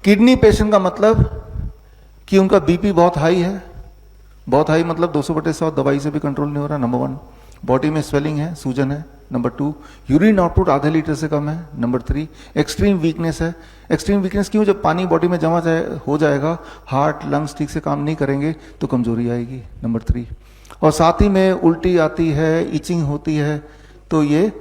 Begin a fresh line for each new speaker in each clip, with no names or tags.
Kidney patient का मतलब कि उनका बीपी बहुत हाई है, बहुत हाई मतलब 200/100 दवाई से भी कंट्रोल नहीं हो रहा, नंबर 1। बॉडी में स्वेलिंग है, सूजन है, नंबर 2। यूरिन आउटपुट आधे लीटर से कम है, नंबर 3। एक्सट्रीम वीकनेस है। एक्सट्रीम वीकनेस क्यों? जब पानी बॉडी में जमा हो जाएगा, हार्ट लंग्स ठीक से काम नहीं करेंगे तो कमजोरी आएगी, नंबर 3। और साथ ही में उल्टी आती है, इचिंग होती है, तो ये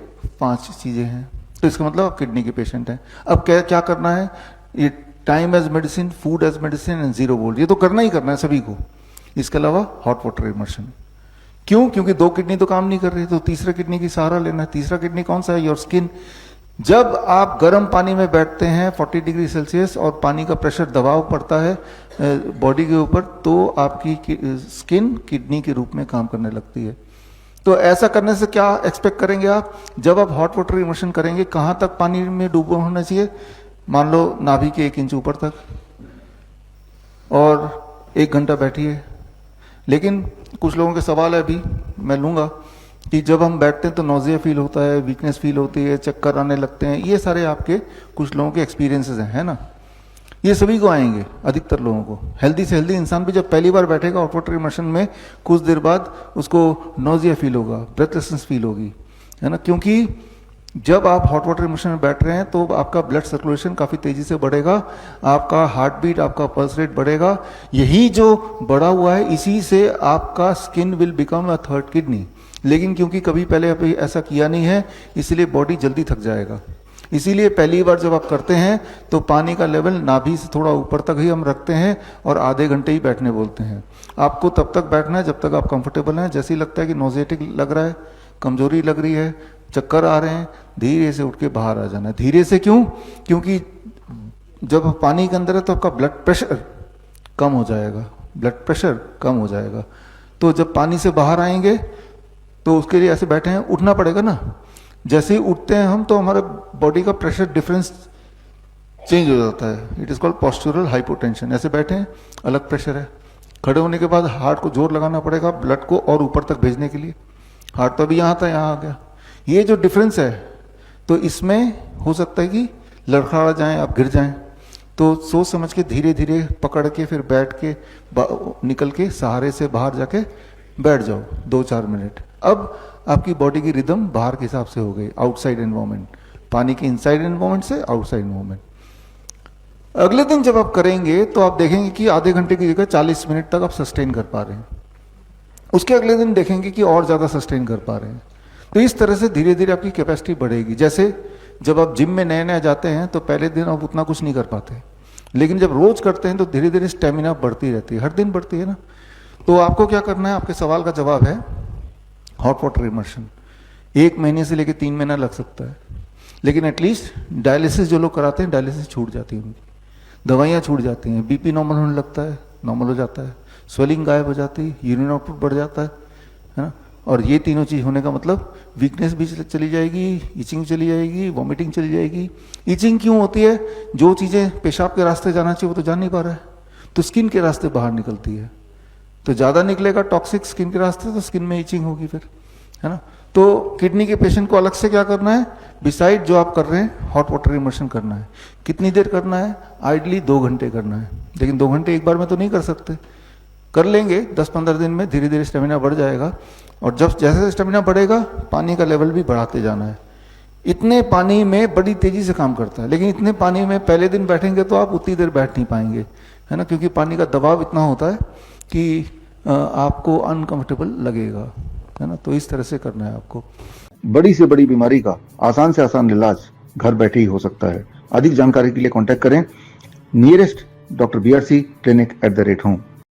5 चीजें हैं। तो इसका मतलब आप किडनी के पेशेंट हैं। अब क्या करना है? ये time as medicine, food as medicine and 0 volt, ये तो करना ही करना है सभी को। इसके अलावा हॉट वाटर इमर्शन। क्यों? क्योंकि 2 किडनी तो काम नहीं कर रही, तो तीसरा किडनी की सहारा लेना है। तीसरा किडनी कौन सा है? Your skin. जब आप गर्म पानी में बैठते हैं 40 डिग्री सेल्सियस और पानी का प्रेशर दबाव पड़ता है बॉडी के ऊपर, तो आपकी स्किन किडनी के रूप में काम करने लगती है। तो ऐसा करने से क्या एक्सपेक्ट करेंगे आप? जब आप हॉट वाटर इमर्शन करेंगे, कहां तक पानी में डूबा होना चाहिए? मान लो नाभि के 1 इंच ऊपर तक, और 1 घंटा बैठिए। लेकिन कुछ लोगों के सवाल है, अभी मैं लूंगा, कि जब हम बैठते हैं तो नोजिया फील होता है, वीकनेस फील होती है, चक्कर आने लगते हैं। ये सारे आपके कुछ लोगों के एक्सपीरियंसेस हैं, है ना? ये सभी को आएंगे, अधिकतर लोगों को। हेल्दी से हेल्दी इंसान भी जब पहली बार बैठेगा हॉट वाटर इमर्शन में, कुछ देर बाद उसको नोजिया फील होगा, ब्रेथलेसनेस फील होगी, है ना? क्योंकि जब आप हॉट वाटर इमर्शन में बैठ रहे हैं तो आपका ब्लड सर्कुलेशन काफी तेजी से बढ़ेगा, आपका हार्ट बीट, आपका पल्स रेट बढ़ेगा। यही जो बढ़ा हुआ है, इसी से आपका skin will become a 3rd kidney. लेकिन क्योंकि कभी पहले अभी ऐसा किया नहीं है, इसलिए बॉडी जल्दी थक जाएगा। इसीलिए पहली बार जब आप करते हैं तो पानी का लेवल नाभि से थोड़ा ऊपर तक ही हम रखते हैं और आधे घंटे ही बैठने बोलते हैं। आपको तब तक बैठना है जब तक आप कंफर्टेबल हैं। जैसे ही लगता है कि नोजेटिक लग रहा है, कमजोरी लग रही है, चक्कर आ रहे हैं, धीरे से उठ के बाहर आ जाना है। धीरे से क्यों? क्योंकि जब पानी के अंदर है तो आपका ब्लड प्रेशर कम हो जाएगा, ब्लड प्रेशर कम हो जाएगा। तो जब पानी से बाहर आएंगे तो उसके लिए ऐसे बैठे हैं, उठना पड़ेगा ना। जैसे ही उठते हैं हम तो हमारे बॉडी का प्रेशर डिफरेंस चेंज हो जाता है। It is called postural hypotension. ऐसे बैठे हैं, अलग प्रेशर है। खड़े होने के बाद हार्ट को जोर लगाना पड़ेगा ब्लड को और ऊपर तक भेजने के लिए। हार्ट तो अभी यहाँ था, यहाँ आ गया। ये जो डिफरेंस है, तो इसमें हो सकता है कि लड़खड़ा जाएं, आप गिर जाएं। तो सोच समझ के धीरे धीरे पकड़ के फिर बैठ के निकल के सहारे से बाहर जाके बैठ जाओ 2-4 मिनट। अब आपकी बॉडी की रिदम बाहर के हिसाब से हो गई, आउटसाइड एनवायरमेंट, पानी के इनसाइड एनवायरमेंट से आउटसाइड एनवायरमेंट। अगले दिन जब आप करेंगे तो आप देखेंगे कि आधे घंटे की जगह 40 मिनट तक आप सस्टेन कर पा रहे हैं। उसके अगले दिन देखेंगे कि और ज्यादा सस्टेन कर पा रहे हैं। तो इस तरह से धीरे धीरे आपकी कैपेसिटी बढ़ेगी। जैसे जब आप जिम में नए नए जाते हैं तो पहले दिन आप उतना कुछ नहीं कर पाते, लेकिन जब रोज करते हैं तो धीरे धीरे स्टेमिना बढ़ती रहती है, हर दिन बढ़ती है ना। तो आपको क्या करना है? आपके सवाल का जवाब है हॉट वाटर इमर्शन। 1 महीने से लेकर 3 महीना लग सकता है, लेकिन एटलीस्ट डायलिसिस जो लोग कराते हैं, डायलिसिस छूट जाती है उनकी, दवाइयाँ छूट जाती हैं, बीपी नॉर्मल होने लगता है, नॉर्मल हो जाता है, स्वेलिंग गायब हो जाती है, यूरिन आउटपुट बढ़ जाता है ना। और ये तीनों चीज होने का मतलब वीकनेस भी चली जाएगी, इचिंग चली जाएगी, वॉमिटिंग चली जाएगी। इचिंग क्यों होती है? जो चीजें पेशाब के रास्ते जाना चाहिए वो तो जा नहीं पा रहा है, तो स्किन के रास्ते बाहर निकलती है। तो ज्यादा निकलेगा टॉक्सिक स्किन के रास्ते, तो स्किन में इचिंग होगी फिर, है ना। तो किडनी के पेशेंट को अलग से क्या करना है? बिसाइड जो आप कर रहे हैं हॉट वाटर इमर्शन करना है। कितनी देर करना है? आइडली 2 घंटे करना है, लेकिन 2 घंटे एक बार में तो नहीं कर सकते। कर लेंगे 10-15 दिन में, धीरे धीरे स्टेमिना बढ़ जाएगा। और जब जैसे स्टेमिना बढ़ेगा, पानी का लेवल भी बढ़ाते जाना है। इतने पानी में बड़ी तेजी से काम करता है, लेकिन इतने पानी में पहले दिन बैठेंगे तो आप उतनी देर बैठ नहीं पाएंगे, है ना, क्योंकि पानी का दबाव इतना होता है कि आपको अनकंफर्टेबल लगेगा, है ना। तो इस तरह से करना है आपको।
बड़ी से बड़ी बीमारी का आसान से आसान इलाज घर बैठे ही हो सकता है। अधिक जानकारी के लिए कांटेक्ट करें nearest doctor BRC clinic @ home.